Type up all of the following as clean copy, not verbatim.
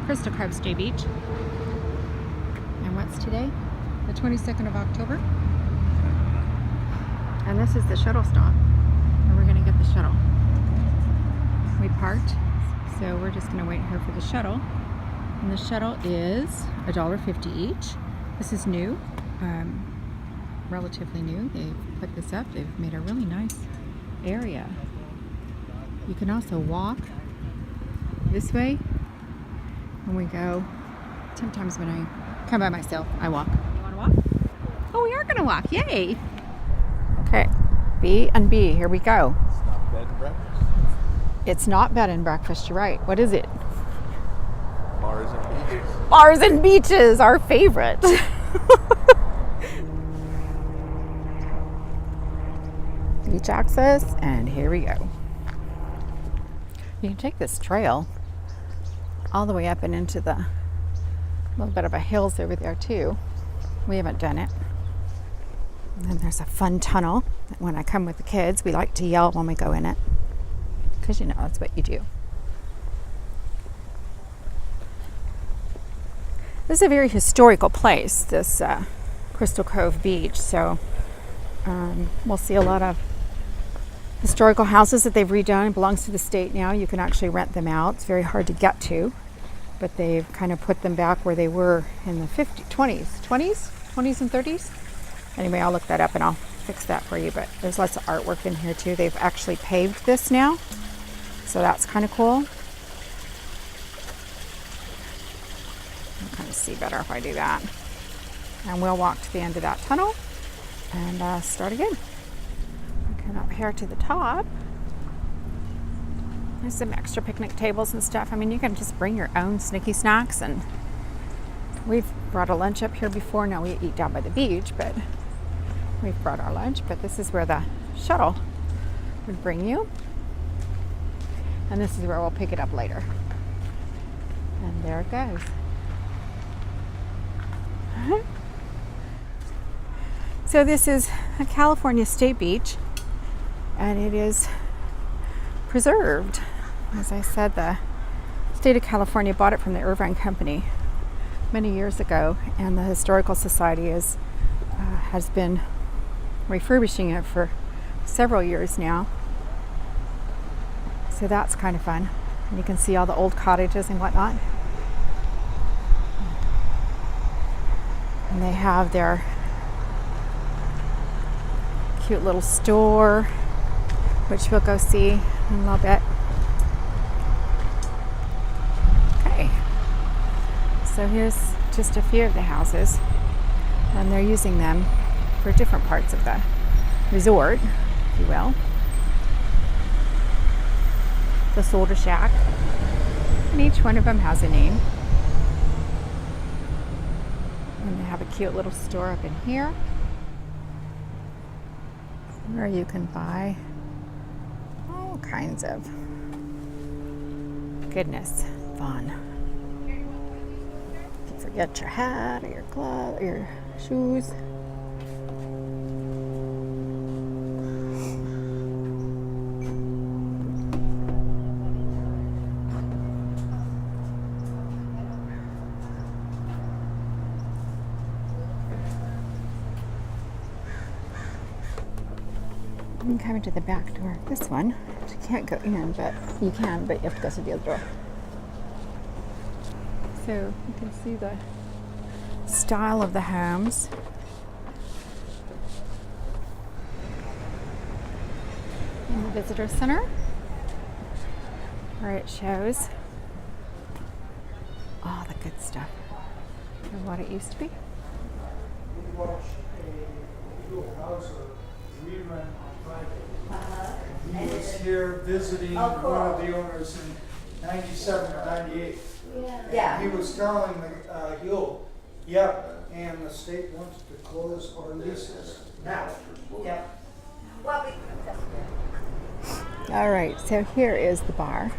Crystal Cove State Beach. And what's today? The 22nd of October. And this is the shuttle stop. And we're gonna get the shuttle. We parked, so we're just gonna wait here for the shuttle. And the shuttle is $1.50 each. This is new, relatively new. They've put this up. They've made a really nice area. You can also walk this way when we go. Sometimes when I come by myself, I walk. You want to walk? Oh, we are going to walk. Yay! Okay, B&B. Here we go. It's not bed and breakfast. It's not bed and breakfast. You're right. What is it? Bars and beaches. Bars and beaches, our favorite. Beach access, and here we go. You can take this trail all the way up and into the little bit of a hills over there too. We haven't done it. And then there's a fun tunnel. When I come with the kids, we like to yell when we go in it, because you know that's what you do. This is a very historical place, this Crystal Cove Beach, so we'll see a lot of historical houses that they've redone. It belongs to the state now. You can actually rent them out. It's very hard to get to, but they've kind of put them back where they were in the 20s and 30s. Anyway, I'll look that up and I'll fix that for you, but there's lots of artwork in here too. They've actually paved this now, so that's kind of cool. I'll kind of see better if I do that. And we'll walk to the end of that tunnel and start again. Come up here to the top. There's some extra picnic tables and stuff. I mean, you can just bring your own sneaky snacks, and we've brought a lunch up here before. Now we eat down by the beach, but we've brought our lunch. But this is where the shuttle would bring you. And this is where we'll pick it up later. And there it goes. So this is a California state beach, and it is preserved. As I said, the state of California bought it from the Irvine Company many years ago, and the Historical Society has been refurbishing it for several years now. So that's kind of fun. And you can see all the old cottages and whatnot. And they have their cute little store, which we'll go see in a little bit. Okay, so here's just a few of the houses, and they're using them for different parts of the resort, if you will. The soda shack, and each one of them has a name. And they have a cute little store up in here, where you can buy all kinds of goodness, fun. You can forget your hat or your glove or your shoes. I'm coming to the back door of this one. You can't go in, but you can, but you have to go to the other door. So you can see the style of the homes. In the visitor center, where it shows all the good stuff of what it used to be. He was here visiting one of the owners in 97 or 98. Yeah. He was telling Hill, yeah, and the state wants to close our leases now. Yeah. Well, All right, so here is the bar.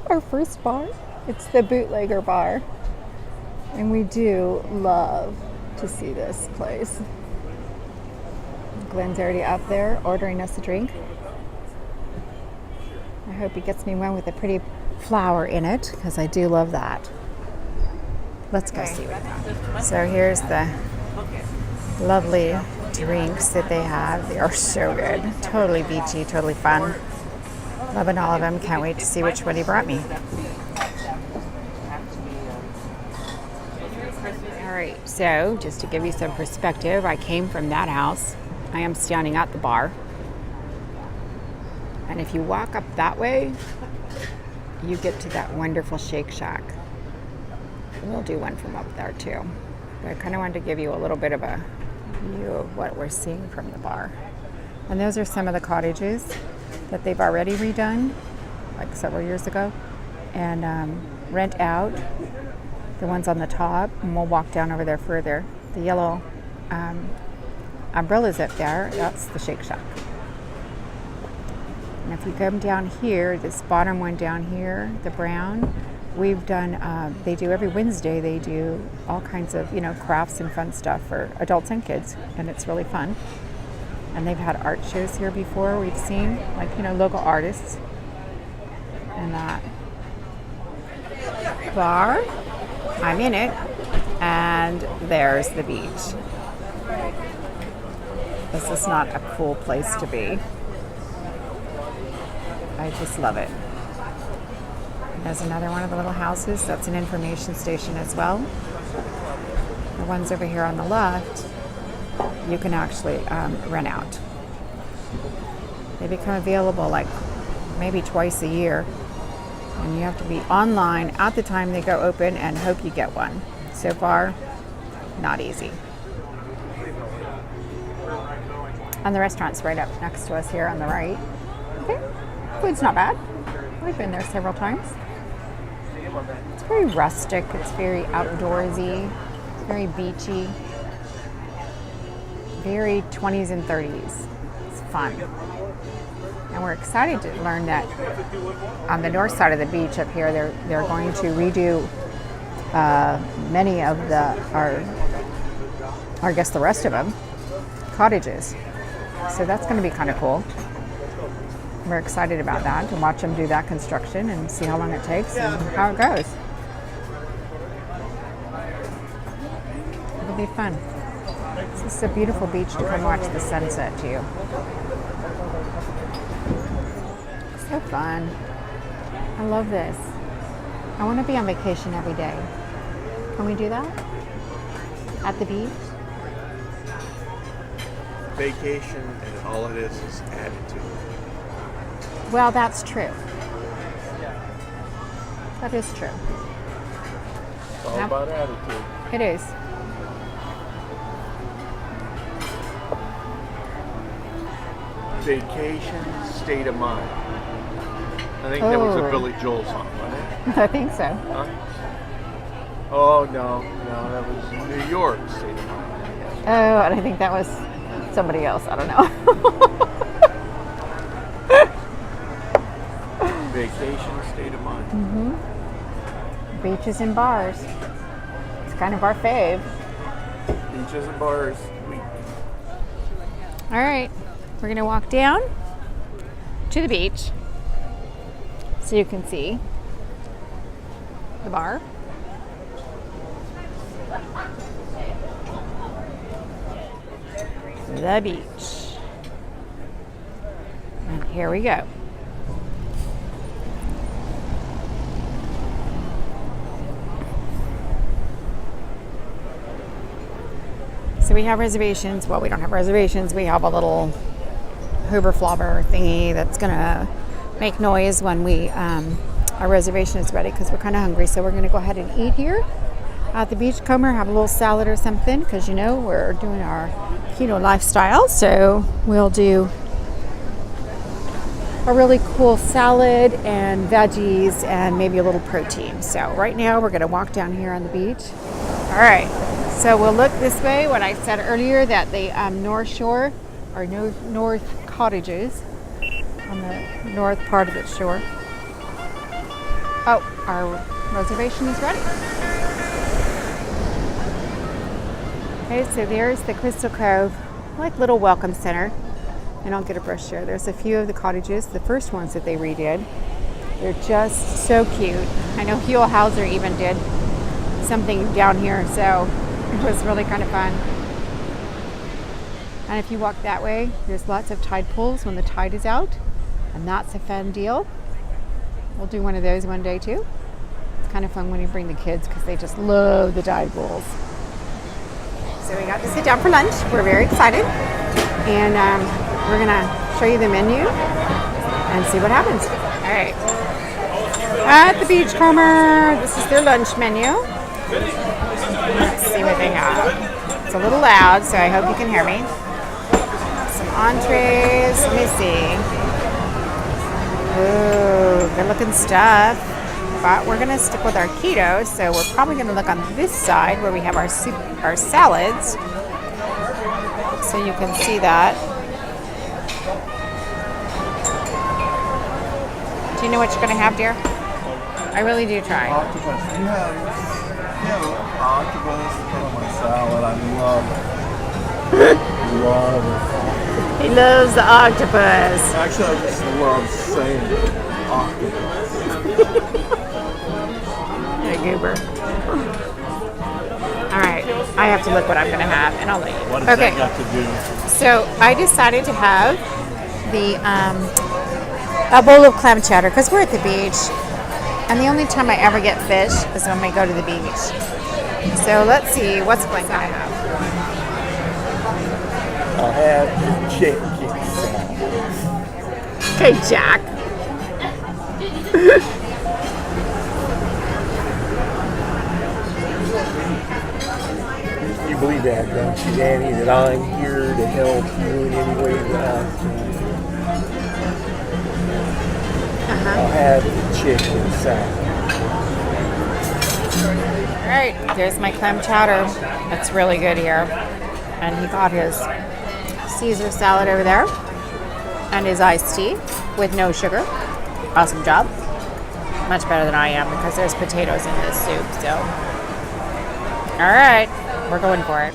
Our first bar. It's the Bootlegger Bar. And we do love to see this place. Glenn's already up there ordering us a drink. I hope he gets me one with a pretty flower in it, because I do love that. Let's go see what they got. So here's the lovely drinks that they have. They are so good. Totally beachy, totally fun. Loving all of them. Can't wait to see which one he brought me. All right, so just to give you some perspective, I came from that house. I am standing at the bar. And if you walk up that way, you get to that wonderful Shake Shack. We'll do one from up there too. But I kind of wanted to give you a little bit of a view of what we're seeing from the bar. And those are some of the cottages that they've already redone, like several years ago, and rent out the ones on the top. And we'll walk down over there further. The yellow umbrellas up there, that's the Shake Shack. And if you come down here, this bottom one down here, the brown, we've done, they do every Wednesday, they do all kinds of, crafts and fun stuff for adults and kids, and it's really fun. And they've had art shows here before, we've seen, like, local artists. And that bar, I'm in it, and there's the beach. This is not a cool place to be. I just love it. There's another one of the little houses. That's an information station as well. The ones over here on the left, you can actually rent out. They become available like maybe twice a year. And you have to be online at the time they go open and hope you get one. So far, not easy. And the restaurant's right up next to us here on the right. Okay. Food's not bad. We've been there several times. It's very rustic. It's very outdoorsy. It's very beachy. Very 20s and 30s. It's fun. And we're excited to learn that on the north side of the beach up here, they're going to redo many of I guess the rest of them, cottages. So that's going to be kind of cool. We're excited about that, to watch them do that construction and see how long it takes and how it goes. It'll be fun. This is a beautiful beach to come watch the sunset too. So fun. I love this. I want to be on vacation every day. Can we do that? At the beach? Vacation, and all it is attitude. Well, that's true. That is true. It's all about attitude. It is. Vacation, state of mind. I think that was a Billy Joel song, wasn't it? I think so. Huh? Oh, no, that was New York, state of mind, I guess. Oh, and I think that was somebody else. I don't know. Vacation, state of mind. Mm-hmm. Beaches and bars. It's kind of our fave. Beaches and bars. All right, we're gonna walk down to the beach so you can see the bar. The beach. And here we go. So we have reservations. Well, we don't have reservations. We have a little hoverflobber thingy that's gonna make noise when our reservation is ready, because we're kind of hungry. So we're gonna go ahead and eat here at the Beachcomber, have a little salad or something, because we're doing our keto lifestyle. So we'll do a really cool salad and veggies and maybe a little protein. So right now we're gonna walk down here on the beach. All right. So we'll look this way. What I said earlier, that the North Shore, or North Cottages, on the north part of the shore. Oh, our reservation is ready. Okay, so there's the Crystal Cove, like little welcome center. And I'll get a brochure. There's a few of the cottages, the first ones that they redid. They're just so cute. I know Hugh Hauser even did something down here, so it was really kind of fun. And if you walk that way, there's lots of tide pools when the tide is out, and that's a fun deal. We'll do one of those one day too. It's kind of fun when you bring the kids because they just love the tide pools. So we got to sit down for lunch. We're very excited, and we're gonna show you the menu and see what happens. All right. At the Beachcomber, this is their lunch menu. Let's see what they have. It's a little loud, so I hope you can hear me. Some entrees. Let me see. Ooh, good looking stuff. But we're gonna stick with our keto, so we're probably gonna look on this side where we have our soup, our salads. So you can see that. Do you know what you're gonna have, dear? I really do try. Octopus. You have octopus put on my salad. I love it. Love it. He loves the octopus. Actually, I just love saying octopus. Hey, goober. All right, I have to look what I'm gonna have, and I'll let you. What does that got to do? So I decided to have the a bowl of clam chowder because we're at the beach, and the only time I ever get fish is when we go to the beach. So let's see what's Glenn gonna have. I'll have the chicken salad. Okay, Jack. You believe that, don't you, Danny? That I'm here to help you in any way that I can. I'll have the chicken salad. All right, there's my clam chowder. It's really good here. And he got his Caesar salad over there and his iced tea with no sugar. Awesome job. Much better than I am because there's potatoes in this soup. So, all right, we're going for it.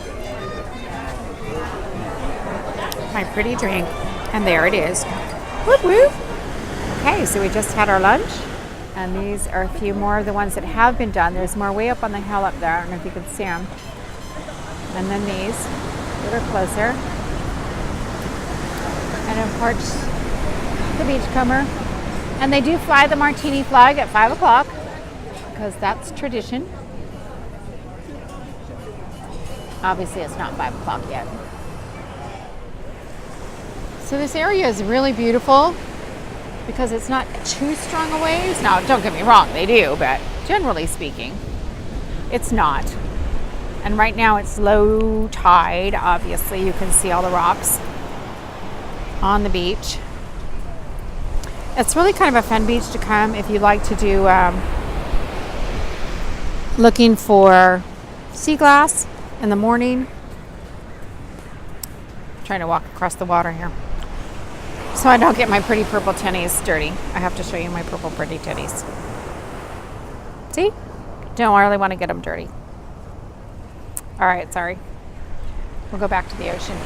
My pretty drink, and there it is. Whoop whoop. Okay, so we just had our lunch, and these are a few more of the ones that have been done. There's more way up on the hill up there. I don't know if you can see them. And then these that are closer. And of course, the Beachcomber. And they do fly the martini flag at 5 o'clock because that's tradition. Obviously, it's not 5 o'clock yet. So this area is really beautiful because it's not too strong a waves. Now, don't get me wrong, they do, but generally speaking, it's not. And right now it's low tide. Obviously, you can see all the rocks on the beach. It's really kind of a fun beach to come if you like to do looking for sea glass in the morning. I'm trying to walk across the water here so I don't get my pretty purple tennies dirty. I have to show you my purple pretty tennies. See? Don't really want to get them dirty. All right, sorry. We'll go back to the ocean.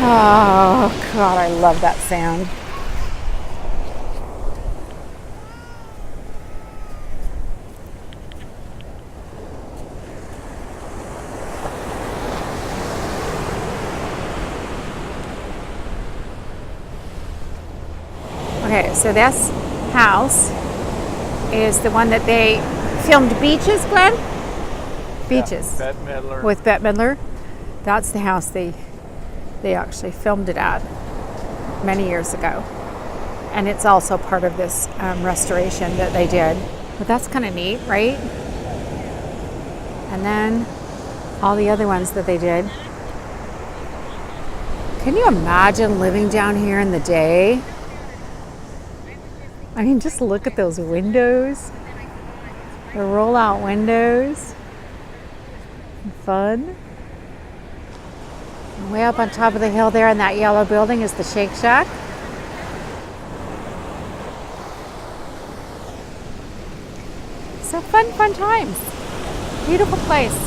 Oh, God, I love that sound. Okay, so this house is the one that they filmed Beaches, Glenn? Beaches. Yeah, Bette Midler. With Bette Midler. That's the house they actually filmed it at many years ago. And it's also part of this restoration that they did. But that's kind of neat, right? And then all the other ones that they did. Can you imagine living down here in the day? I mean, just look at those windows. The roll-out windows. Fun. And way up on top of the hill there in that yellow building is the Shake Shack. So fun times. Beautiful place.